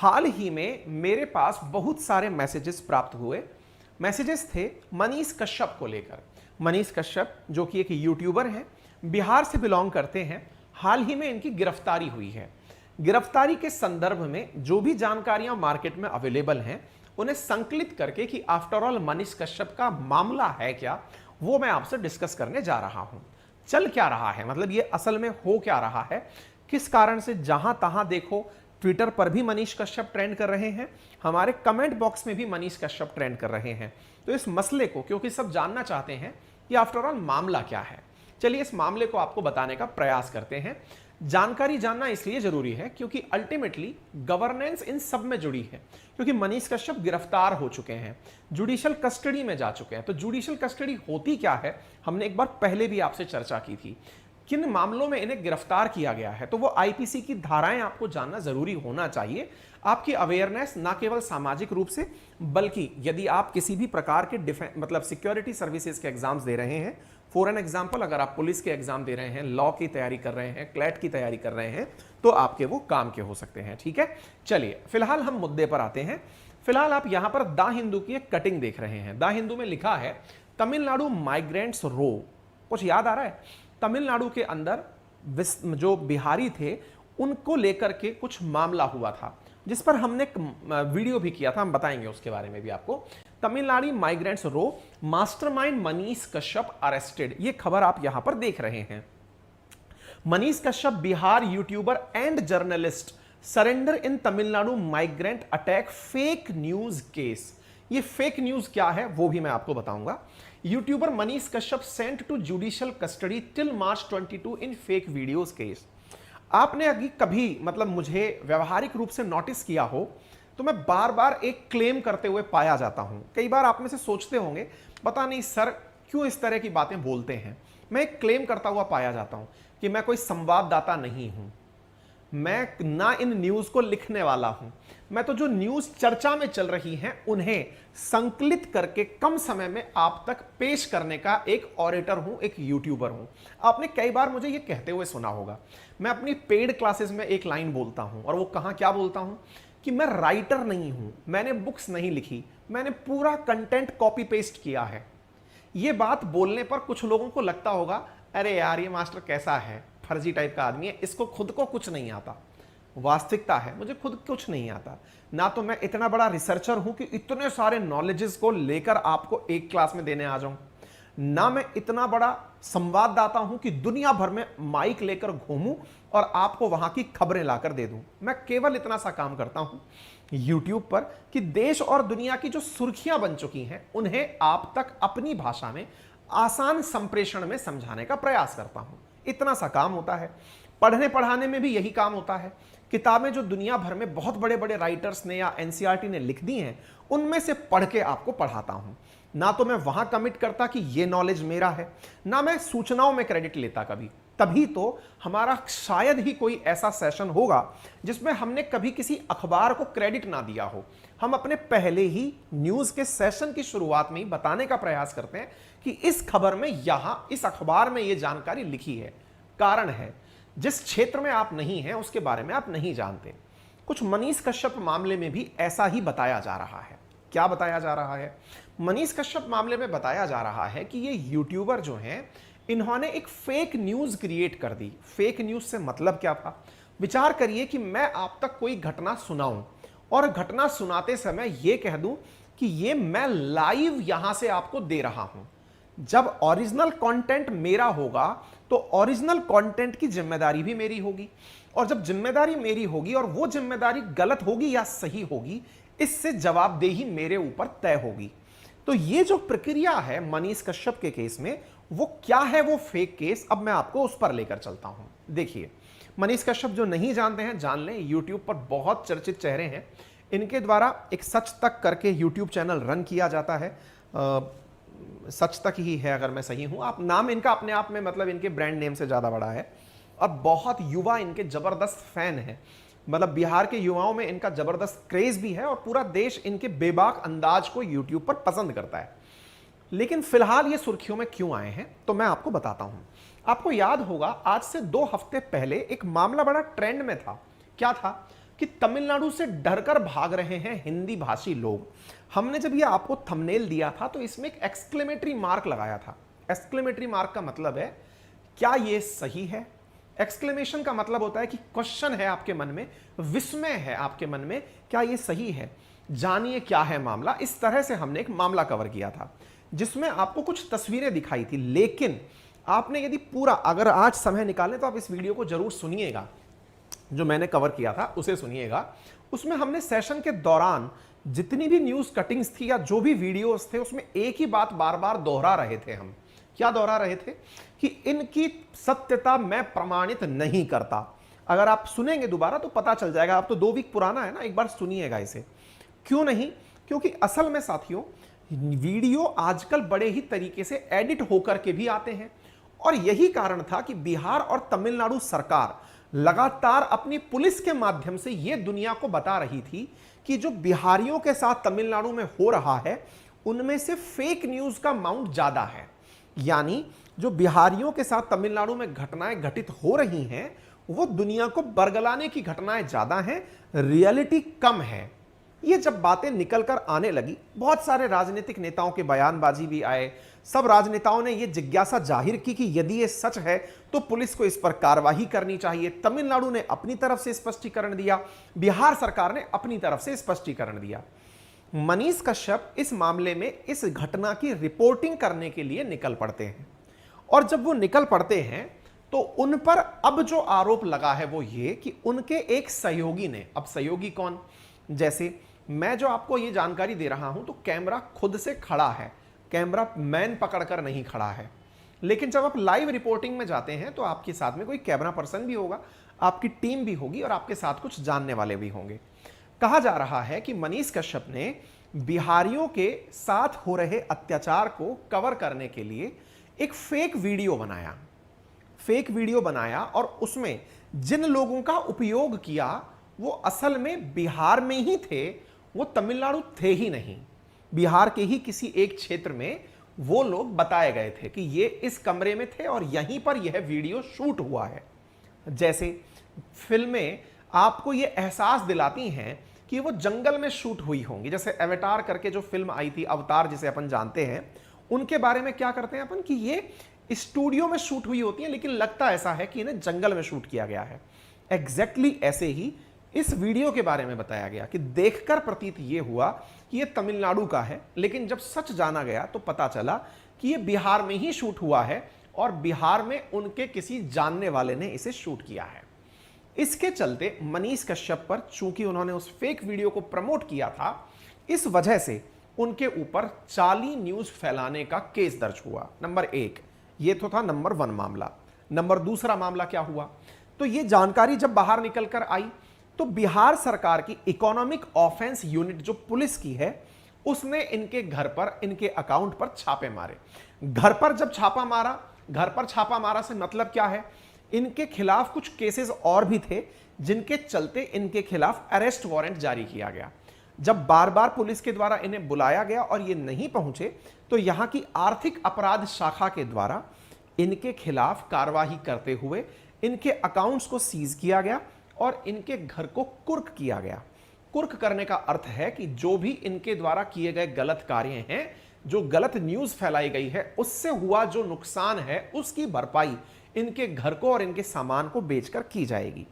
हाल ही में मेरे पास बहुत सारे मैसेजेस प्राप्त हुए। मैसेजेस थे मनीष कश्यप को लेकर। मनीष कश्यप जो कि एक यूट्यूबर हैं, बिहार से बिलोंग करते हैं। हाल ही में इनकी गिरफ्तारी हुई है। गिरफ्तारी के संदर्भ में जो भी जानकारियां मार्केट में अवेलेबल हैं उन्हें संकलित करके कि आफ्टर ऑल मनीष कश्यप का मामला है क्या, वो मैं आपसे डिस्कस करने जा रहा हूं। चल क्या रहा है, मतलब ये असल में हो क्या रहा है, किस कारण से जहां तहां देखो ट्विटर पर भी मनीष कश्यप ट्रेंड कर रहे हैं, हमारे कमेंट बॉक्स में भी मनीष कश्यप ट्रेंड कर रहे हैं। तो इस मसले को, क्योंकि सब जानना चाहते हैं कि आफ्टर ऑल मामला क्या है, चलिए इस मामले को आपको बताने का प्रयास करते हैं। जानकारी जानना इसलिए जरूरी है क्योंकि अल्टीमेटली गवर्नेंस इन सब में जुड़ी है। क्योंकि मनीष कश्यप गिरफ्तार हो चुके हैं, जुडिशियल कस्टडी में जा चुके हैं। तो जुडिशियल कस्टडी होती क्या है, हमने एक बार पहले भी आपसे चर्चा की थी। किन मामलों में इन्हें गिरफ्तार किया गया है, तो वो आईपीसी की धाराएं आपको जानना जरूरी होना चाहिए। आपकी अवेयरनेस ना केवल सामाजिक रूप से, बल्कि यदि आप किसी भी प्रकार के मतलब सिक्योरिटी सर्विसेज के एग्जाम्स दे रहे हैं, फॉर एन एग्जाम्पल अगर आप पुलिस के एग्जाम दे रहे हैं, लॉ की तैयारी कर रहे हैं, क्लैट की तैयारी कर रहे हैं, तो आपके वो काम के हो सकते हैं। ठीक है, चलिए फिलहाल हम मुद्दे पर आते हैं। फिलहाल आप यहां पर द हिंदू की एक कटिंग देख रहे हैं। द हिंदू में लिखा है तमिलनाडु माइग्रेंट्स रो। कुछ याद आ रहा है? तमिलनाडु के अंदर जो बिहारी थे उनको लेकर के कुछ मामला हुआ था, जिस पर हमने वीडियो भी किया था, हम बताएंगे उसके बारे में भी आपको। Tamil Nadu migrants row, mastermind Manish Kashyap arrested, ये खबर आप यहां पर देख रहे हैं। Manish Kashyap Bihar YouTuber and journalist surrender in Tamil Nadu migrant attack fake news case. ये फेक न्यूज क्या है वो भी मैं आपको बताऊंगा। YouTuber Manish Kashyap sent to judicial custody till March 22 in fake videos case. आपने अभी कभी मतलब मुझे व्यवहारिक रूप से नोटिस किया हो तो मैं बार बार एक क्लेम करते हुए पाया जाता हूं। कई बार आप में से सोचते होंगे पता नहीं सर क्यों इस तरह की बातें बोलते हैं। मैं एक क्लेम करता हुआ पाया जाता हूं कि मैं कोई संवाददाता नहीं हूं, मैं ना इन न्यूज को लिखने वाला हूं, मैं तो जो न्यूज चर्चा में चल रही हैं उन्हें संकलित करके कम समय में आप तक पेश करने का एक ऑरेटर हूं, एक यूट्यूबर हूं। आपने कई बार मुझे ये कहते हुए सुना होगा। मैं अपनी पेड क्लासेस में एक लाइन बोलता हूं, और वो कहां क्या बोलता हूं कि मैं राइटर नहीं हूं, मैंने बुक्स नहीं लिखी, मैंने पूरा कंटेंट कॉपी पेस्ट किया है। ये बात बोलने पर कुछ लोगों को लगता होगा अरे यार ये मास्टर कैसा है, फर्जी टाइप का आदमी है, इसको खुद को कुछ नहीं आता। वास्तविकता है मुझे खुद कुछ नहीं आता। ना तो मैं इतना बड़ा रिसर्चर हूं कि इतने सारे नॉलेजेस को लेकर आपको एक क्लास में देने आ जाऊं, ना मैं इतना बड़ा संवाददाता हूं कि दुनिया भर में माइक लेकर घूमूं और आपको वहां की खबरें लाकर दे दूं। मैं केवल इतना सा काम करता हूं YouTube पर कि देश और दुनिया की जो सुर्खियां बन चुकी हैं उन्हें आप तक अपनी भाषा में आसान संप्रेषण में समझाने का प्रयास करता हूं। इतना सा काम होता है। पढ़ने पढ़ाने में भी यही काम होता है। किताबें जो दुनिया भर में बहुत बड़े बड़े राइटर्स ने या एनसीईआरटी ने लिख दी हैं उनमें से पढ़ के आपको पढ़ाता हूं। ना तो मैं वहां कमिट करता कि ये नॉलेज मेरा है, ना मैं सूचनाओं में क्रेडिट लेता कभी। तभी तो हमारा शायद ही कोई ऐसा सेशन होगा जिसमें हमने कभी किसी अखबार को क्रेडिट ना दिया हो। हम अपने पहले ही न्यूज के सेशन की शुरुआत में ही बताने का प्रयास करते हैं कि इस खबर में यहां इस अखबार में यह जानकारी लिखी है। कारण है जिस क्षेत्र में आप नहीं हैं उसके बारे में आप नहीं जानते। कुछ मनीष कश्यप मामले में भी ऐसा ही बताया जा रहा है। क्या बताया जा रहा है? मनीष कश्यप मामले में बताया जा रहा है कि ये यूट्यूबर जो हैं इन्होंने एक फेक न्यूज क्रिएट कर दी। फेक न्यूज से मतलब क्या था? विचार करिए कि मैं आप तक कोई घटना सुनाऊं और घटना सुनाते समय यह कह दूं कि ये मैं लाइव यहां से आपको दे रहा हूं। जब ओरिजिनल कंटेंट मेरा होगा तो ओरिजिनल कंटेंट की जिम्मेदारी भी मेरी होगी, और जब जिम्मेदारी मेरी होगी और वो जिम्मेदारी गलत होगी या सही होगी, इससे जवाबदेही मेरे ऊपर तय होगी। तो ये जो प्रक्रिया है मनीष कश्यप के केस में, वो क्या है वो फेक केस, अब मैं आपको उस पर लेकर चलता हूं। देखिए, मनीष कश्यप जो नहीं जानते हैं जान लें, यूट्यूब पर बहुत चर्चित चेहरे हैं। इनके द्वारा एक सच तक करके यूट्यूब चैनल रन किया जाता है। सच तक ही है अगर मैं सही हूं। आप नाम इनका अपने आप में मतलब इनके ब्रांड नेम से ज्यादा बड़ा है, और बहुत युवा इनके जबरदस्त फैन हैं। मतलब बिहार के युवाओं में इनका जबरदस्त क्रेज भी है और पूरा देश इनके बेबाक अंदाज को यूट्यूब पर पसंद करता है। लेकिन फिलहाल ये सुर्खियों में क्यों आए हैं तो मैं आपको बताता हूं। आपको याद होगा आज से 2 हफ्ते पहले एक मामला बड़ा ट्रेंड में था। क्या था कि तमिलनाडु से डरकर भाग रहे हैं हिंदी भाषी लोग। हमने जब ये आपको थंबनेल दिया था तो इसमें एक एक्सक्लेमेटरी मार्क लगाया था। एक्सक्लेमेटरी मार्क का मतलब है क्या ये सही है। एक्सक्लेमेशन का मतलब होता है कि क्वेश्चन है आपके मन में, विस्मय है आपके मन में, क्या ये सही है, जानिए क्या है मामला। इस तरह से हमने एक मामला कवर किया था जिसमें आपको कुछ तस्वीरें दिखाई थी। लेकिन आपने यदि पूरा अगर आज समय निकालें तो आप इस वीडियो को जरूर सुनिएगा, जो मैंने कवर किया था उसे सुनिएगा। उसमें हमने सेशन के दौरान जितनी भी न्यूज कटिंग्स थी या जो भी वीडियोस थे उसमें एक ही बात बार बार दोहरा रहे थे। हम क्या दोहरा रहे थे कि इनकी सत्यता मैं प्रमाणित नहीं करता। अगर आप सुनेंगे दोबारा तो पता चल जाएगा। आप तो 2 वीक पुराना है ना, एक बार सुनिएगा इसे। क्यों नहीं? क्योंकि असल में साथियों वीडियो आजकल बड़े ही तरीके से एडिट होकर के भी आते हैं और यही कारण था कि बिहार और तमिलनाडु सरकार लगातार अपनी पुलिस के माध्यम से यह दुनिया को बता रही थी कि जो बिहारियों के साथ तमिलनाडु में हो रहा है उनमें से फेक न्यूज का अमाउंट ज्यादा है। यानी जो बिहारियों के साथ तमिलनाडु में घटनाएं घटित हो रही हैं वो दुनिया को बरगलाने की घटनाएं ज्यादा हैं, रियलिटी कम है। ये जब बातें निकलकर आने लगी, बहुत सारे राजनीतिक नेताओं के बयानबाजी भी आए। सब राजनेताओं ने यह जिज्ञासा जाहिर की कि यदि ये सच है तो पुलिस को इस पर कार्रवाई करनी चाहिए। तमिलनाडु ने अपनी तरफ से स्पष्टीकरण दिया, बिहार सरकार ने अपनी तरफ से स्पष्टीकरण दिया। मनीष कश्यप इस मामले में इस घटना की रिपोर्टिंग करने के लिए निकल पड़ते हैं और जब वो निकल पड़ते हैं तो उन पर अब जो आरोप लगा है वो ये कि उनके एक सहयोगी ने, अब सहयोगी कौन, जैसे मैं जो आपको ये जानकारी दे रहा हूं तो कैमरा खुद से खड़ा है, कैमरा मैन पकड़कर नहीं खड़ा है। लेकिन जब आप लाइव रिपोर्टिंग में जाते हैं तो आपके साथ में कोई कैमरा पर्सन भी होगा, आपकी टीम भी होगी और आपके साथ कुछ जानने वाले भी होंगे। कहा जा रहा है कि मनीष कश्यप ने बिहारियों के साथ हो रहे अत्याचार को कवर करने के लिए एक फेक वीडियो बनाया और उसमें जिन लोगों का उपयोग किया वो असल में बिहार में ही थे, वो तमिलनाडु थे ही नहीं। बिहार के ही किसी एक क्षेत्र में वो लोग बताए गए थे कि ये इस कमरे में थे और यहीं पर यह वीडियो शूट हुआ है। जैसे फिल्में आपको ये एहसास दिलाती हैं कि वो जंगल में शूट हुई होंगी। जैसे एवेटार करके जो फिल्म आई थी, अवतार जिसे अपन जानते हैं, उनके बारे में क्या करते हैं अपन कि ये स्टूडियो में शूट हुई होती है लेकिन लगता ऐसा है कि इन्हें जंगल में शूट किया गया है। एग्जैक्टली ऐसे ही इस वीडियो के बारे में बताया गया कि देखकर प्रतीत ये हुआ कि ये तमिलनाडु का है, लेकिन जब सच जाना गया तो पता चला कि ये बिहार में ही शूट हुआ है और बिहार में उनके किसी जानने वाले ने इसे शूट किया है। इसके चलते मनीष कश्यप पर, चूंकि उन्होंने उस फेक वीडियो को प्रमोट किया था, इस वजह से उनके ऊपर जाली न्यूज फैलाने का केस दर्ज हुआ। नंबर 1 ये तो था नंबर 1 मामला। नंबर 2 मामला क्या हुआ, तो ये जानकारी जब बाहर निकलकर आई तो बिहार सरकार की इकोनॉमिक ऑफेंस यूनिट जो पुलिस की है उसने इनके घर पर, इनके अकाउंट पर छापे मारे। घर पर जब छापा मारा, घर पर छापा मारा से मतलब क्या है, इनके खिलाफ कुछ केसेस और भी थे जिनके चलते इनके खिलाफ अरेस्ट वारंट जारी किया गया। जब बार बार पुलिस के द्वारा इन्हें बुलाया गया और ये नहीं पहुंचे तो यहां की आर्थिक अपराध शाखा के द्वारा इनके खिलाफ कार्रवाई करते हुए इनके अकाउंट्स को सीज किया गया और इनके घर को कुर्क किया गया। कुर्क करने का अर्थ है कि जो भी इनके द्वारा किए गए गलत कार्य हैं, जो गलत न्यूज फैलाई गई है, उससे हुआ जो नुकसान है उसकी भरपाई इनके घर को और इनके सामान को बेचकर की जाएगी।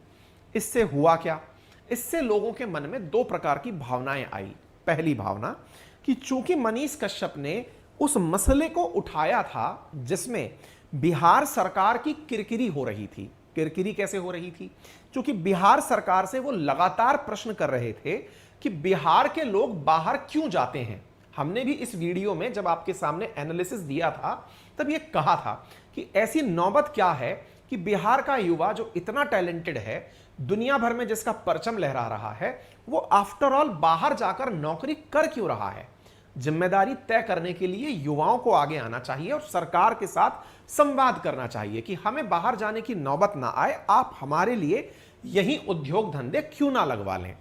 इससे हुआ क्या, इससे लोगों के मन में 2 प्रकार की भावनाएं आई। पहली भावना कि चूंकि मनीष कश्यप ने उस मसले को उठाया था जिसमें बिहार सरकार की किरकिरी हो रही थी। किरकिरी कैसे हो रही थी, क्योंकि बिहार सरकार से वो लगातार प्रश्न कर रहे थे कि बिहार के लोग बाहर क्यों जाते हैं। हमने भी इस वीडियो में जब आपके सामने एनालिसिस दिया था तब ये कहा था कि ऐसी नौबत क्या है कि बिहार का युवा जो इतना टैलेंटेड है, दुनिया भर में जिसका परचम लहरा रहा है, वो आफ्टर ऑल बाहर जाकर नौकरी कर क्यों रहा है। जिम्मेदारी तय करने के लिए युवाओं को आगे आना चाहिए और सरकार के साथ संवाद करना चाहिए कि हमें बाहर जाने की नौबत ना आए, आप हमारे लिए यही उद्योग धंधे क्यों ना लगवा लें।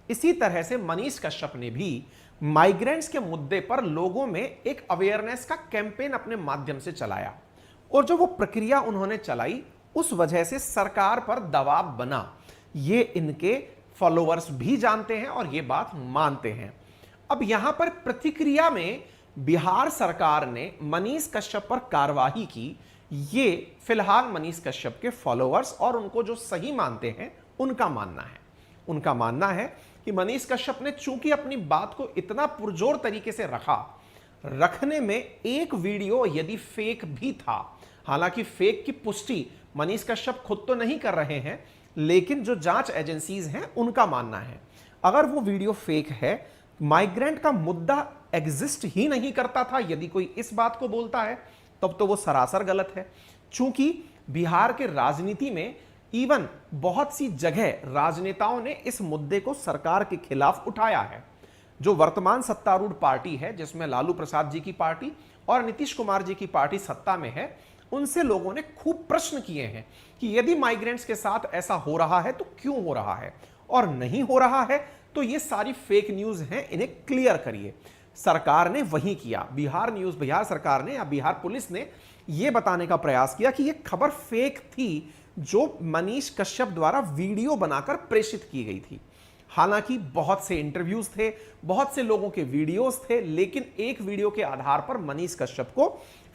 इसी तरह से मनीष कश्यप ने भी माइग्रेंट्स के मुद्दे पर लोगों में एक अवेयरनेस का कैंपेन अपने माध्यम से चलाया और जो वो प्रक्रिया उन्होंने चलाई उस वजह से सरकार पर दबाव बना। ये इनके फॉलोअर्स भी जानते हैं और ये बात मानते हैं। अब यहां पर प्रतिक्रिया में बिहार सरकार ने मनीष कश्यप पर कार्रवाई की। ये फिलहाल मनीष कश्यप के फॉलोअर्स और उनको जो सही मानते हैं उनका मानना है। उनका मानना है कि मनीष कश्यप ने चूंकि अपनी बात को इतना पुरजोर तरीके से रखने में एक वीडियो यदि फेक भी था, हालांकि फेक की पुष्टि मनीष कश्यप खुद तो नहीं कर रहे हैं, लेकिन जो जांच एजेंसीज हैं उनका मानना है अगर वो वीडियो फेक है, माइग्रेंट का मुद्दा एग्जिस्ट ही नहीं करता था, यदि कोई इस बात को बोलता है तब तो वो सरासर गलत है। चूंकि बिहार के राजनीति में इवन बहुत सी जगह राजनेताओं ने इस मुद्दे को सरकार के खिलाफ उठाया है। जो वर्तमान सत्तारूढ़ पार्टी है, जिसमें लालू प्रसाद जी की पार्टी और नीतीश कुमार जी की पार्टी सत्ता में है, उनसे लोगों ने खूब प्रश्न किए हैं कि यदि माइग्रेंट्स के साथ ऐसा हो रहा है तो क्यों हो रहा है, और नहीं हो रहा है तो ये सारी फेक न्यूज हैं, इन्हें क्लियर करिए। सरकार ने वही किया। बिहार सरकार ने या बिहार पुलिस ने यह बताने का प्रयास किया कि यह खबर फेक थी जो मनीष कश्यप द्वारा वीडियो बनाकर प्रेषित की गई थी। हालांकि बहुत से इंटरव्यूज थे, बहुत से लोगों के वीडियोस थे, लेकिन एक वीडियो के आधार पर मनीष कश्यप को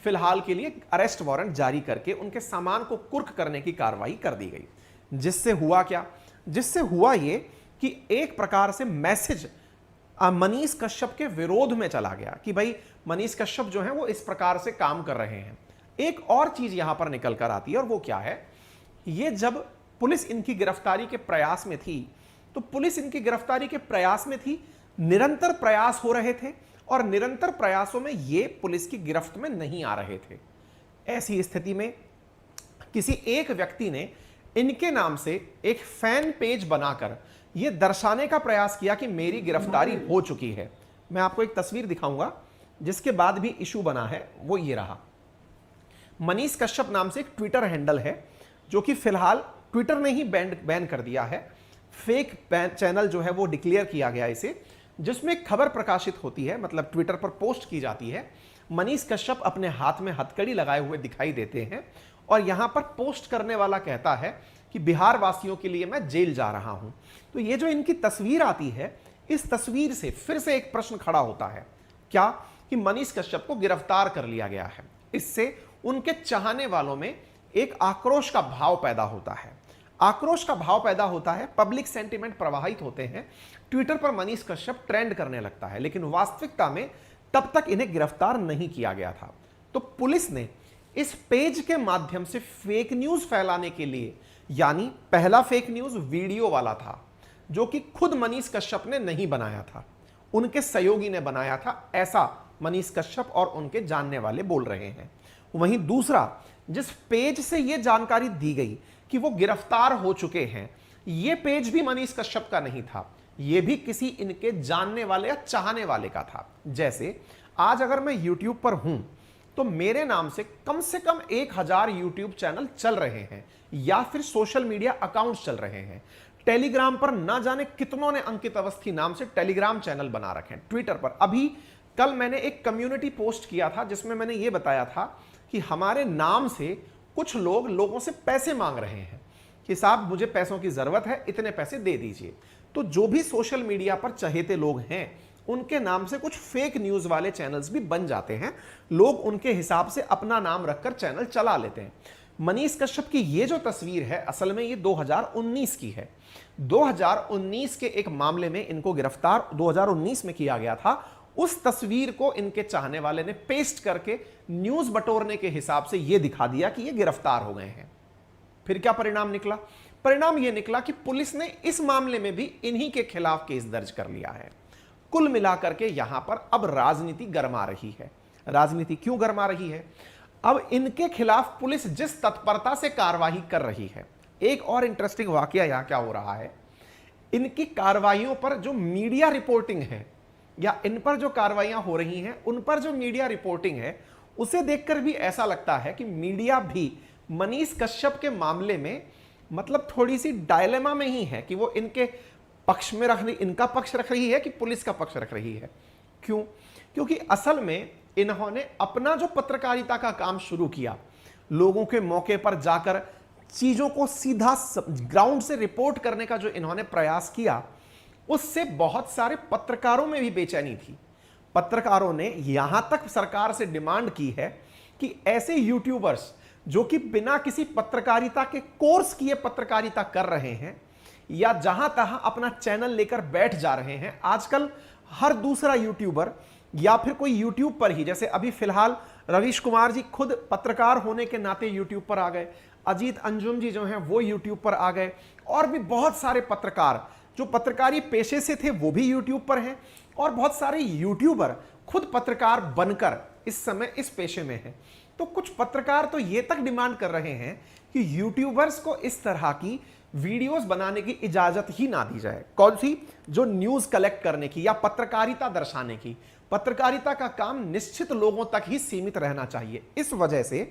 फिलहाल के लिए अरेस्ट वारंट जारी करके उनके सामान को कुर्क करने की कार्रवाई कर दी गई। जिससे हुआ क्या? जिससे हुआ ये कि एक प्रकार से मैसेज मनीष कश्यप के विरोध में चला गया कि भाई मनीष कश्यप जो है वो इस प्रकार से काम कर रहे हैं। एक और चीज यहां पर निकल कर आती है और वो क्या है, ये जब पुलिस इनकी गिरफ्तारी के प्रयास में थी तो पुलिस इनकी गिरफ्तारी के प्रयास में थी, निरंतर प्रयास हो रहे थे और निरंतर प्रयासों में ये पुलिस की गिरफ्त में नहीं आ रहे थे। ऐसी स्थिति में किसी एक व्यक्ति ने इनके नाम से एक फैन पेज बनाकर यह दर्शाने का प्रयास किया कि मेरी गिरफ्तारी हो चुकी है। मैं आपको एक तस्वीर दिखाऊंगा जिसके बाद भी इशू बना है, वो ये रहा। मनीष कश्यप नाम से एक ट्विटर हैंडल है जो कि फिलहाल ट्विटर ने ही बैन कर दिया है। फेक चैनल जो है वो डिक्लेयर किया गया इसे, जिसमें खबर प्रकाशित होती है, मतलब ट्विटर पर पोस्ट की जाती है। मनीष कश्यप अपने हाथ में हथकड़ी लगाए हुए दिखाई देते हैं और यहां पर पोस्ट करने वाला कहता है कि बिहार वासियों के लिए मैं जेल जा रहा हूं। तो ये जो इनकी तस्वीर आती है, इस तस्वीर से फिर से एक प्रश्न खड़ा होता है, क्या कि मनीष कश्यप को गिरफ्तार कर लिया गया है। इससे उनके चाहने वालों में एक आक्रोश का भाव पैदा होता है। आक्रोश का भाव पैदा होता है, पब्लिक सेंटिमेंट प्रवाहित होते हैं, ट्विटर पर मनीष कश्यप ट्रेंड करने लगता है, लेकिन वास्तविकता में तब तक इन्हें गिरफ्तार नहीं किया गया था। तो पुलिस ने इस पेज के माध्यम से फेक न्यूज फैलाने के लिए, यानी पहला फेक न्यूज वीडियो वाला था जो कि खुद मनीष कश्यप ने नहीं बनाया था, उनके सहयोगी ने बनाया था, ऐसा मनीष कश्यप और उनके जानने वाले बोल रहे हैं। वहीं दूसरा, जिस पेज से यह जानकारी दी गई कि वो गिरफ्तार हो चुके हैं, यह पेज भी मनीष कश्यप का नहीं था, यह भी किसी इनके जानने वाले या चाहने वाले का था। जैसे आज अगर मैं YouTube पर हूं तो मेरे नाम से कम 1000 YouTube चैनल चल रहे हैं या फिर सोशल मीडिया अकाउंट्स चल रहे हैं। टेलीग्राम पर ना जाने कितनों ने अंकित अवस्थी नाम से टेलीग्राम चैनल बना रखे हैं। ट्विटर पर अभी कल मैंने एक कम्युनिटी पोस्ट किया था जिसमें मैंने ये बताया था कि हमारे नाम से कुछ लोगों से पैसे मांग रहे हैं कि साहब मुझे पैसों की जरूरत है, इतने पैसे दे दीजिए। तो जो भी सोशल मीडिया पर चहेते लोग हैं उनके नाम से कुछ फेक न्यूज वाले चैनल्स भी बन जाते हैं, लोग उनके हिसाब से अपना नाम रखकर चैनल चला लेते हैं। मनीष कश्यप की ये जो तस्वीर है असल में ये 2019 की है। 2019 के एक मामले में इनको गिरफ्तार 2019 में किया गया था। उस तस्वीर को इनके चाहने वाले ने पेस्ट करके न्यूज बटोरने के हिसाब से यह दिखा दिया कि ये गिरफ्तार हो गए हैं। फिर क्या परिणाम निकला? परिणाम यह निकला कि पुलिस ने इस मामले में भी इन्हीं के खिलाफ केस दर्ज कर लिया है। कुल मिलाकर के यहां पर अब राजनीति गरमा रही है। राजनीति क्यों गरमा रही है? अब इनके खिलाफ पुलिस जिस तत्परता से कार्रवाई कर रही है, एक और इंटरेस्टिंग वाकया यहां क्या हो रहा है, इनकी कार्रवाइयों पर जो मीडिया रिपोर्टिंग है या इन पर जो कार्रवाइयां हो रही हैं उन पर जो मीडिया रिपोर्टिंग है, उसे देखकर भी ऐसा लगता है कि मीडिया भी मनीष कश्यप के मामले में मतलब थोड़ी सी डायलेमा में ही है कि वो इनके पक्ष में इनका पक्ष रख रही है कि पुलिस का पक्ष रख रही है। क्यों? क्योंकि असल में इन्होंने अपना जो पत्रकारिता का काम शुरू किया, लोगों के मौके पर जाकर चीजों को सीधा ग्राउंड से रिपोर्ट करने का जो इन्होंने प्रयास किया, उससे बहुत सारे पत्रकारों में भी बेचैनी थी। पत्रकारों ने यहां तक सरकार से डिमांड की है कि ऐसे यूट्यूबर्स जो कि बिना किसी पत्रकारिता के कोर्स किए पत्रकारिता कर रहे हैं या जहां तहां अपना चैनल लेकर बैठ जा रहे हैं, आजकल हर दूसरा यूट्यूबर या फिर कोई यूट्यूब पर ही, जैसे अभी फिलहाल रवीश कुमार जी खुद पत्रकार होने के नाते यूट्यूब पर आ गए, अजीत अंजुम जी जो हैं वो यूट्यूब पर आ गए, और भी बहुत सारे पत्रकार जो पत्रकारी पेशे से थे वो भी यूट्यूब पर हैं, और बहुत सारे यूट्यूबर खुद पत्रकार बनकर इस समय इस पेशे में हैं। तो कुछ पत्रकार तो ये तक डिमांड कर रहे हैं कि यूट्यूबर्स को इस तरह की वीडियोस बनाने की इजाजत ही ना दी जाए। कौन सी? जो न्यूज कलेक्ट करने की या पत्रकारिता दर्शाने की। पत्रकारिता का काम निश्चित लोगों तक ही सीमित रहना चाहिए। इस वजह से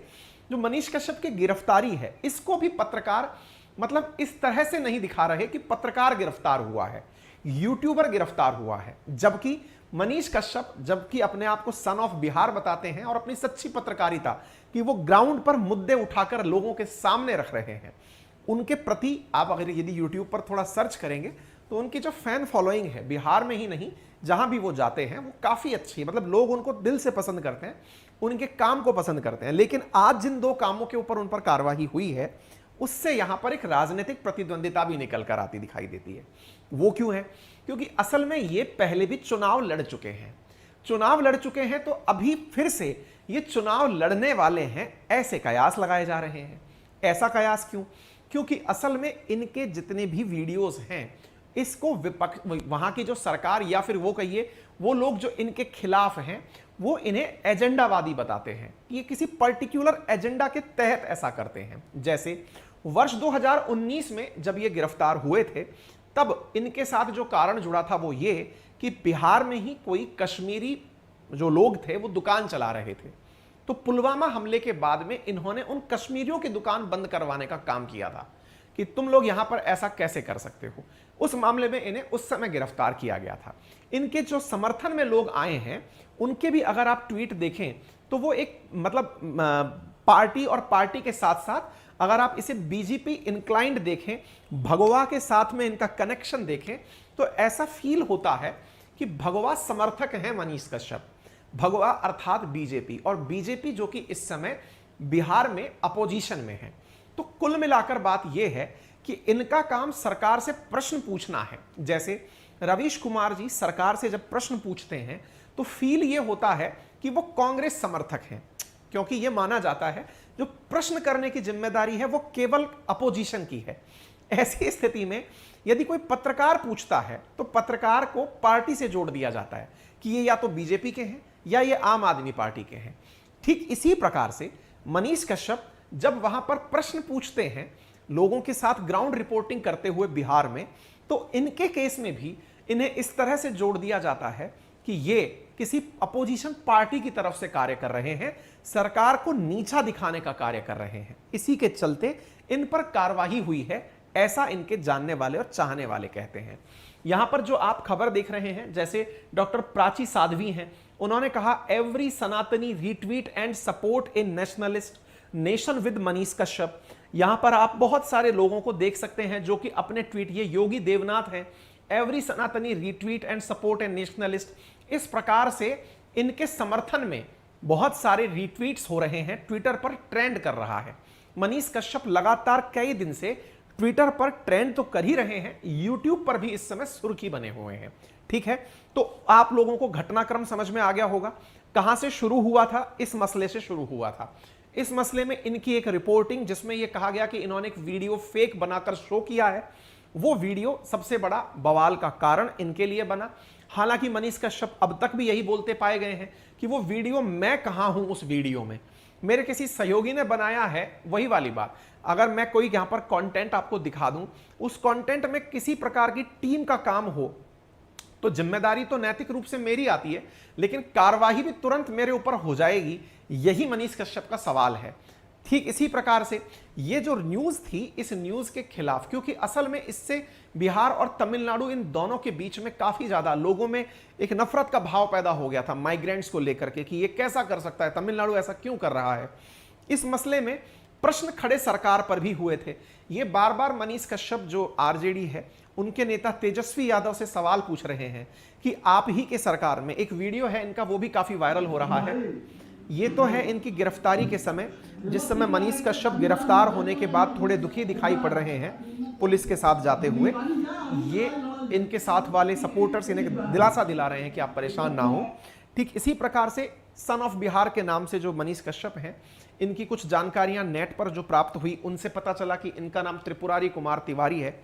जो मनीष कश्यप की गिरफ्तारी है, इसको भी पत्रकार मतलब इस तरह से नहीं दिखा रहे कि पत्रकार गिरफ्तार हुआ है, यूट्यूबर गिरफ्तार हुआ है। जबकि मनीष कश्यप जबकि अपने आप को सन ऑफ बिहार बताते हैं और अपनी सच्ची पत्रकारिता कि वो ग्राउंड पर मुद्दे उठाकर लोगों के सामने रख रहे हैं, उनके प्रति आप अगर यदि यूट्यूब पर थोड़ा सर्च करेंगे तो उनकी जो फैन फॉलोइंग है बिहार में ही नहीं, जहां भी वो जाते हैं वो काफी अच्छी है। मतलब लोग उनको दिल से पसंद करते हैं, उनके काम को पसंद करते हैं। लेकिन आज जिन दो कामों के ऊपर उन पर कार्रवाई हुई है, उससे यहां पर एक राजनीतिक प्रतिद्वंदिता भी निकल कर आती दिखाई देती है। वो क्यों है? क्योंकि असल में ये पहले भी चुनाव लड़ चुके हैं। चुनाव लड़ चुके हैं तो अभी फिर से ये चुनाव लड़ने वाले हैं, ऐसे कयास लगाए जा रहे हैं। ऐसा कयास क्यों? क्योंकि असल में इनके जितने भी वीडियोस हैं, इसको विपक्ष, वहां की जो सरकार या फिर वो कहिए वो लोग जो इनके खिलाफ हैं, वो इन्हें एजेंडावादी बताते हैं। ये किसी पर्टिकुलर एजेंडा के तहत ऐसा करते हैं। जैसे वर्ष 2019 में जब ये गिरफ्तार हुए थे, तब इनके साथ जो कारण जुड़ा था वो ये कि बिहार में ही कोई कश्मीरी जो लोग थे वो दुकान चला रहे थे। तो पुलवामा हमले के बाद में इन्होंने उन कश्मीरियों की दुकान बंद करवाने का काम किया था कि तुम लोग यहां पर ऐसा कैसे कर सकते हो। उस मामले में इन्हें उस समय गिरफ्तार किया गया था। इनके जो समर्थन में लोग आए हैं, उनके भी अगर आप ट्वीट देखें तो वो एक मतलब पार्टी और पार्टी के साथ साथ अगर आप इसे बीजेपी इंक्लाइंड देखें, भगवा के साथ में इनका कनेक्शन देखें, तो ऐसा फील होता है कि भगवा समर्थक हैं मनीष कश्यप। भगवा अर्थात बीजेपी, और बीजेपी जो कि इस समय बिहार में अपोजिशन में है। तो कुल मिलाकर बात यह है कि इनका काम सरकार से प्रश्न पूछना है। जैसे रवीश कुमार जी सरकार से जब प्रश्न पूछते हैं तो फील यह होता है कि वो कांग्रेस समर्थक हैं, क्योंकि यह माना जाता है जो प्रश्न करने की जिम्मेदारी है वो केवल अपोजिशन की है। ऐसी स्थिति में यदि कोई पत्रकार पूछता है तो पत्रकार को पार्टी से जोड़ दिया जाता है कि ये या तो बीजेपी के हैं या ये आम आदमी पार्टी के हैं। ठीक इसी प्रकार से मनीष कश्यप जब वहां पर प्रश्न पूछते हैं लोगों के साथ ग्राउंड रिपोर्टिंग करते हुए बिहार में, तो इनके केस में भी इन्हें इस तरह से जोड़ दिया जाता है कि ये किसी अपोजिशन पार्टी की तरफ से कार्य कर रहे हैं, सरकार को नीचा दिखाने का कार्य कर रहे हैं। इसी के चलते इन पर कार्रवाई हुई है, ऐसा इनके जानने वाले और चाहने वाले कहते हैं। यहां पर जो आप खबर देख रहे हैं, जैसे डॉक्टर प्राची साध्वी हैं, उन्होंने कहा एवरी सनातनी retweet and support A nationalist nation with Manish Kashyap. यहां पर आप बहुत सारे लोगों को देख सकते हैं जो कि अपने ट्वीट, ये योगी देवनाथ हैं, एवरी सनातनी retweet and support A nationalist. इस प्रकार से इनके समर्थन में बहुत सारे रीट्वीट्स हो रहे हैं, ट्विटर पर ट्रेंड कर रहा है। मनीष कश्यप लगातार कई दिन से ट्विटर पर ट्रेंड तो कर ही रहे हैं, यूट्यूब पर भी इस समय सुर्खी बने हुए हैं। ठीक है, तो आप लोगों को घटनाक्रम समझ में आ गया होगा। कहां से शुरू हुआ था? इस मसले से शुरू हुआ था। इस मसले में इनकी एक रिपोर्टिंग जिसमें यह कहा गया कि इन्होंने एक वीडियो फेक बनाकर शो किया है, वो वीडियो सबसे बड़ा बवाल का कारण इनके लिए बना। हालांकि मनीष कश्यप अब तक भी यही बोलते पाए गए हैं कि वो वीडियो मैं कहां हूं, उस वीडियो में मेरे किसी सहयोगी ने बनाया है। वही वाली बात, अगर मैं कोई यहां पर कंटेंट आपको दिखा दूं, उस कंटेंट में किसी प्रकार की टीम का काम हो, तो जिम्मेदारी तो नैतिक रूप से मेरी आती है, लेकिन कार्रवाई भी तुरंत मेरे ऊपर हो जाएगी। यही मनीष कश्यप का सवाल है। ठीक इसी प्रकार से ये जो न्यूज थी, इस न्यूज के खिलाफ, क्योंकि असल में इससे बिहार और तमिलनाडु, इन दोनों के बीच में काफी ज्यादा लोगों में एक नफरत का भाव पैदा हो गया था माइग्रेंट्स को लेकर के कि ये कैसा कर सकता है, तमिलनाडु ऐसा क्यों कर रहा है। इस मसले में प्रश्न खड़े सरकार पर भी हुए थे। ये बार बार मनीष कश्यप जो आरजेडी है उनके नेता तेजस्वी यादव से सवाल पूछ रहे हैं कि आप ही के सरकार में, एक वीडियो है इनका वो भी काफी वायरल हो रहा है, ये तो है इनकी गिरफ्तारी के समय, जिस समय मनीष कश्यप गिरफ्तार होने के बाद थोड़े दुखी दिखाई पड़ रहे हैं पुलिस के साथ जाते हुए। ये इनके साथ वाले सपोर्टर्स इन्हें दिलासा दिला रहे हैं कि आप परेशान ना हो। ठीक इसी प्रकार से सन ऑफ बिहार के नाम से जो मनीष कश्यप हैं, इनकी कुछ जानकारियां नेट पर जो प्राप्त हुई उनसे पता चला कि इनका नाम त्रिपुरारी कुमार तिवारी है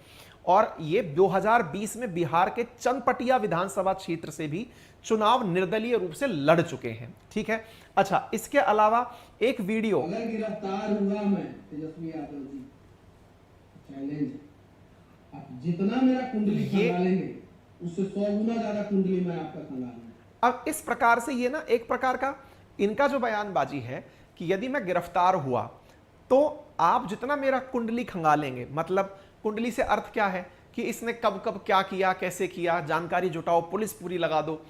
और ये 2020 में बिहार के चंदपटिया विधानसभा क्षेत्र से भी चुनाव निर्दलीय रूप से लड़ चुके हैं। ठीक है, अच्छा, इसके अलावा एक वीडियो, अगर गिरफ्तार हुआ मैं तेजस्वी यादव जी, चैलेंज, आप जितना मेरा कुंडली खंगा लेंगे उससे 100 गुना ज्यादा कुंडली मैं आपका खंगा लूंगा। अब इस प्रकार से ये ना एक प्रकार का इनका जो बयानबाजी है कि यदि मैं गिरफ्तार हुआ तो आप जितना मेरा कुंडली खंगालेंगे, मतलब कुंडली से अर्थ क्या है कि इसने कब कब क्या किया, कैसे किया, जानकारी जुटाओ, पुलिस पूरी लगा दो।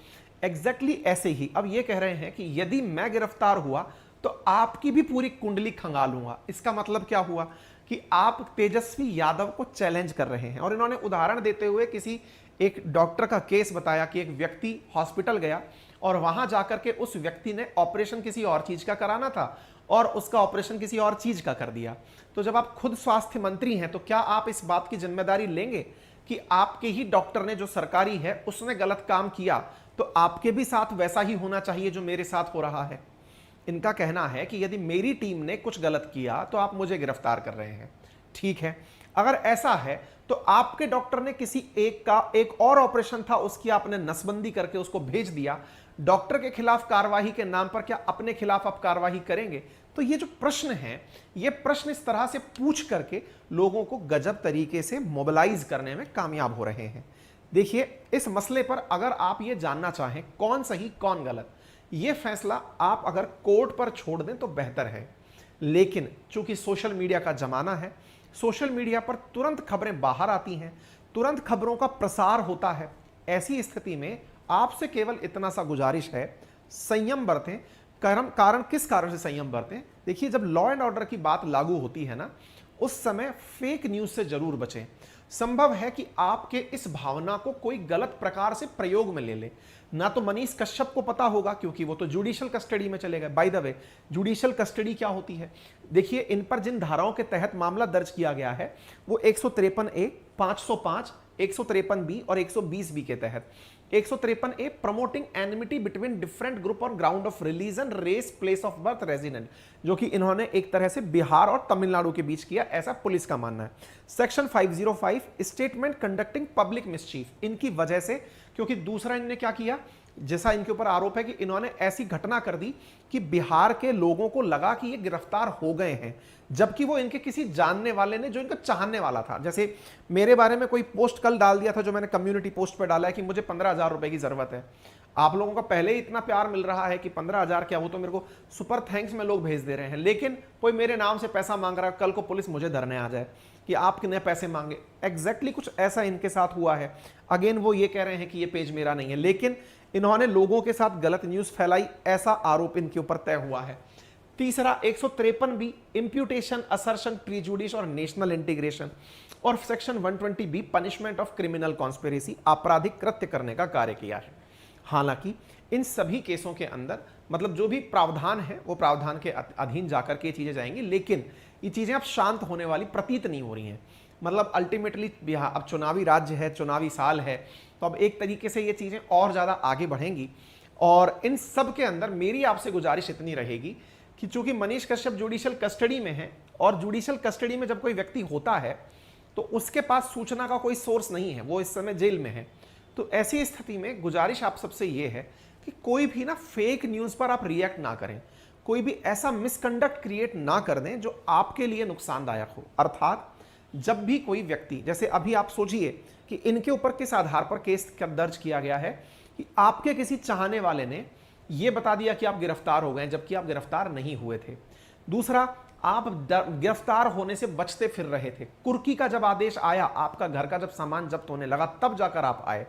एग्जैक्टली ऐसे ही अब ये कह रहे हैं कि यदि मैं गिरफ्तार हुआ तो आपकी भी पूरी कुंडली खंगालूंगा। इसका मतलब क्या हुआ कि आप तेजस्वी यादव को चैलेंज कर रहे हैं। और इन्होंने उदाहरण देते हुए किसी एक डॉक्टर का केस बताया कि एक व्यक्ति हॉस्पिटल गया और वहां जाकर के उस व्यक्ति ने ऑपरेशन किसी और चीज का कराना था और उसका ऑपरेशन किसी और चीज का कर दिया। तो जब आप खुद स्वास्थ्य मंत्री हैं तो क्या आप इस बात की जिम्मेदारी लेंगे कि आपके ही डॉक्टर ने, जो सरकारी है, उसने गलत काम किया तो आपके भी साथ वैसा ही होना चाहिए जो मेरे साथ हो रहा है। इनका कहना है कि यदि मेरी टीम ने कुछ गलत किया तो आप मुझे गिरफ्तार कर रहे हैं। ठीक है, अगर ऐसा है तो आपके डॉक्टर ने किसी एक और ऑपरेशन था, उसकी आपने नसबंदी करके उसको भेज दिया, डॉक्टर के खिलाफ कार्रवाई के नाम पर क्या अपने खिलाफ आप कार्रवाई करेंगे? तो ये जो प्रश्न है, ये प्रश्न इस तरह से पूछ करके लोगों को गजब तरीके से मोबिलाइज करने में कामयाब हो रहे हैं। देखिए, इस मसले पर अगर आप ये जानना चाहें कौन सही कौन गलत, ये फैसला आप अगर कोर्ट पर छोड़ दें तो बेहतर है। लेकिन चूंकि सोशल मीडिया का जमाना है, सोशल मीडिया पर तुरंत खबरें बाहर आती हैं, तुरंत खबरों का प्रसार होता है। ऐसी स्थिति में आपसे केवल इतना सा गुजारिश है, संयम बरतें। कारण किस कारण से संयम बरतें? देखिए, जब लॉ एंड ऑर्डर की बात लागू होती है ना, उस समय फेक न्यूज से जरूर बचें। संभव है कि आपके इस भावना को कोई गलत प्रकार से प्रयोग में ले ले। ना तो मनीष कश्यप को पता होगा क्योंकि वो तो जुडिशियल कस्टडी में चले गए। By the way, judicial custody क्या होती है? देखिए, इन पर जिन धाराओं के तहत मामला दर्ज किया गया है वो 153A, 505, 153B और 120B के तहत। 153A promoting enmity between different group on ground of religion, race, place of birth, resident, जो कि इन्होंने एक तरह से बिहार और तमिलनाडु के बीच किया, ऐसा पुलिस का मानना है। Section 505 statement conducting public mischief, इनकी वजह से, क्योंकि दूसरा इन्होंने क्या किया, जैसा इनके ऊपर आरोप है कि इन्होंने ऐसी घटना कर दी कि बिहार के लोगों को लगा कि ये गिरफ्तार हो गए हैं, जबकि वो इनके किसी जानने वाले ने, जो इनको चाहने वाला था। जैसे मेरे बारे में कोई पोस्ट कल डाल दिया था, जो मैंने कम्युनिटी पोस्ट पे डाला है कि मुझे 15,000 रुपए की जरूरत है। आप लोगों का पहले ही इतना प्यार मिल रहा है कि 15,000 क्या, वो तो मेरे को सुपर थैंक्स में लोग भेज दे रहे हैं, लेकिन कोई मेरे नाम से पैसा मांग रहा है, कल को पुलिस मुझे धरने आ जाए कि आप कितने पैसे मांगे। एग्जैक्टली कुछ ऐसा इनके साथ हुआ है। अगेन वो ये कह रहे हैं कि ये पेज मेरा नहीं है, लेकिन इन्होंने लोगों के साथ गलत न्यूज फैलाई, ऐसा आरोप इनके ऊपर तय हुआ है। तीसरा 153B इंप्यूटेशन, असर्शन, प्रीजुडिस और नेशनल इंटीग्रेशन, और section 120B punishment of criminal conspiracy, आपराधिक कृत्य करने का कार्य किया है। हालांकि इन सभी केसों के अंदर मतलब जो भी प्रावधान है वो प्रावधान के अधीन जाकर के चीजें जाएंगी, लेकिन ये चीजें अब शांत होने वाली प्रतीत नहीं हो रही हैं। मतलब अल्टीमेटली बिहार अब चुनावी राज्य है, चुनावी साल है, तो अब एक तरीके से ये चीजें और ज्यादा आगे बढ़ेंगी। और इन सब के अंदर मेरी आपसे गुजारिश इतनी रहेगी कि चूंकि मनीष कश्यप जुडिशियल कस्टडी में है, और जुडिशियल कस्टडी में जब कोई व्यक्ति होता है तो उसके पास सूचना का कोई सोर्स नहीं है, वो इस समय जेल में है। तो ऐसी स्थिति में गुजारिश आप सबसे ये है कि कोई भी ना फेक न्यूज पर आप रिएक्ट ना करें, कोई भी ऐसा मिसकंडक्ट क्रिएट ना कर दें जो आपके लिए नुकसानदायक हो। अर्थात जब भी कोई व्यक्ति, जैसे अभी आप सोचिए कि इनके ऊपर किस आधार पर केस कब दर्ज किया गया है कि आपके किसी चाहने वाले ने यह बता दिया कि आप गिरफ्तार हो गए, जबकि आप गिरफ्तार नहीं हुए थे। दूसरा, आप गिरफ्तार होने से बचते फिर रहे थे। कुर्की का जब आदेश आया, आपका घर का जब सामान जब्त होने लगा, तब जाकर आप आए।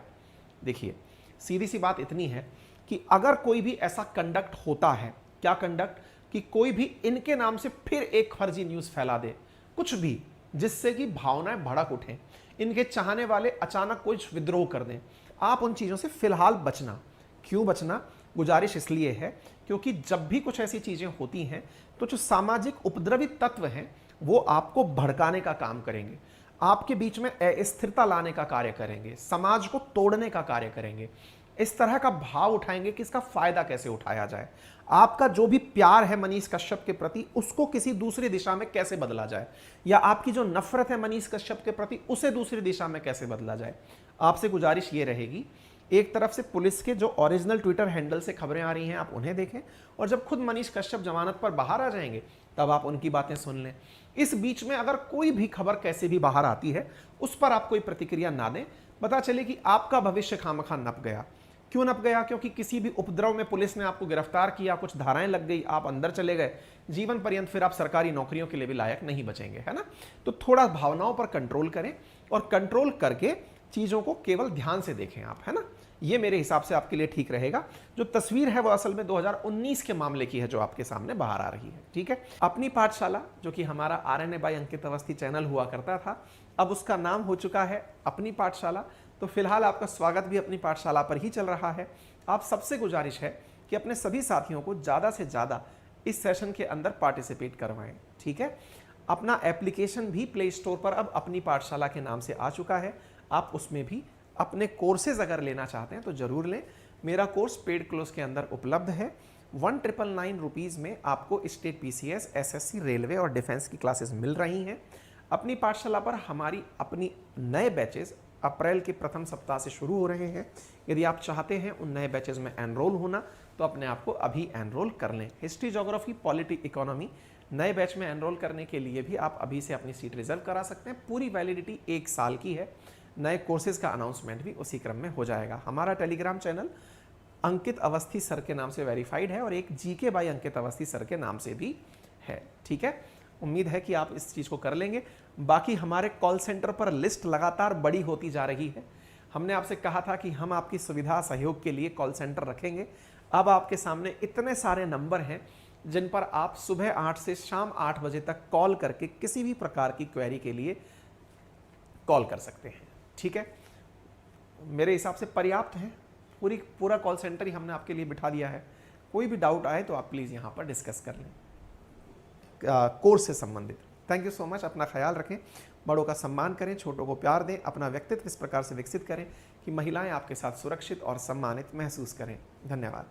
देखिए, सीधी सी बात इतनी है कि अगर कोई भी ऐसा कंडक्ट होता है, क्या कंडक्ट, कि कोई भी इनके नाम से फिर एक फर्जी न्यूज़ फैला दे, कुछ भी जिससे कि भावनाएं भड़क उठें, इनके चाहने वाले अचानक कुछ विद्रोह कर दें, आप उन चीज़ों से फिलहाल बचना। क्यों बचना? गुजारिश इसलिए है क्योंकि जब भी कुछ ऐसी चीज़ें होती हैं तो जो सामाजिक उपद्रवी तत्व हैं वो आपको भड़काने का काम करेंगे, आपके बीच में अस्थिरता लाने का कार्य करेंगे, समाज को तोड़ने का कार्य करेंगे, इस तरह का भाव उठाएंगे कि इसका फायदा कैसे उठाया जाए। आपका जो भी प्यार है मनीष कश्यप के प्रति उसको किसी दूसरी दिशा में कैसे बदला जाए, या आपकी जो नफरत है मनीष कश्यप के प्रति उसे दूसरी दिशा में कैसे बदला जाए। आपसे गुजारिश ये रहेगी, एक तरफ से पुलिस के जो ओरिजिनल ट्विटर हैंडल से खबरें आ रही हैं आप उन्हें देखें, और जब खुद मनीष कश्यप जमानत पर बाहर आ जाएंगे तब आप उनकी बातें सुन लें। इस बीच में अगर कोई भी खबर कैसे भी बाहर आती है उस पर आप कोई प्रतिक्रिया ना दें। पता चले कि आपका भविष्य खामखा नप गया। क्यों नप गया? क्योंकि किसी भी उपद्रव में पुलिस ने आपको गिरफ्तार किया, कुछ धाराएं लग गई, आप अंदर चले गए, जीवन पर्यंत फिर आप सरकारी नौकरियों के लिए भी लायक नहीं बचेंगे, है ना। तो थोड़ा भावनाओं पर कंट्रोल करें और कंट्रोल करके चीज़ों को केवल ध्यान से देखें आप, है ना। ये मेरे हिसाब से आपके लिए ठीक रहेगा। जो तस्वीर है वो असल में 2019 के मामले की है जो आपके सामने बाहर आ रही है, ठीक है। अपनी पाठशाला जो कि हमारा RNA बाय अंकित अवस्थी चैनल हुआ करता था, अब उसका नाम हो चुका है अपनी पाठशाला। तो फिलहाल आपका स्वागत भी अपनी पाठशाला पर ही चल रहा है। आप सबसे गुजारिश है कि अपने सभी साथियों को ज़्यादा से ज़्यादा इस सेशन के अंदर पार्टिसिपेट करवाएं, ठीक है। अपना एप्लीकेशन भी प्ले स्टोर पर अब अपनी पाठशाला के नाम से आ चुका है। आप उसमें भी अपने कोर्सेज अगर लेना चाहते हैं तो ज़रूर लें। मेरा कोर्स पेड क्लोज के अंदर उपलब्ध है। 1999 रुपीज़ में आपको स्टेट PCS, SSC, रेलवे और डिफेंस की क्लासेस मिल रही हैं। अपनी पाठशाला पर हमारी अपनी नए बैचेज अप्रैल के प्रथम सप्ताह से शुरू हो रहे हैं। यदि आप चाहते हैं उन नए बैचेज में एनरोल होना तो अपने आप को अभी एनरोल कर लें। हिस्ट्री, ज्योग्राफी, पॉलिटी, इकोनॉमी नए बैच में एनरोल करने के लिए भी आप अभी से अपनी सीट रिजर्व करा सकते हैं। पूरी वैलिडिटी 1 साल की है। नए कोर्सेज का अनाउंसमेंट भी उसी क्रम में हो जाएगा। हमारा टेलीग्राम चैनल अंकित अवस्थी सर के नाम से वेरीफाइड है और एक GK बाय अंकित अवस्थी सर के नाम से भी है, ठीक है। उम्मीद है कि आप इस चीज़ को कर लेंगे। बाकी हमारे कॉल सेंटर पर लिस्ट लगातार बड़ी होती जा रही है। हमने आपसे कहा था कि हम आपकी सुविधा सहयोग के लिए कॉल सेंटर रखेंगे। अब आपके सामने इतने सारे नंबर हैं जिन पर आप सुबह 8 से शाम 8 बजे तक कॉल करके किसी भी प्रकार की क्वेरी के लिए कॉल कर सकते हैं, ठीक है। मेरे हिसाब से पर्याप्त है। पूरा कॉल सेंटर ही हमने आपके लिए बिठा दिया है। कोई भी डाउट आए तो आप प्लीज़ यहाँ पर डिस्कस कर लें कोर्स से संबंधित। Thank you so much. अपना ख्याल रखें, बड़ों का सम्मान करें, छोटों को प्यार दें, अपना व्यक्तित्व इस प्रकार से विकसित करें कि महिलाएं आपके साथ सुरक्षित और सम्मानित महसूस करें। धन्यवाद।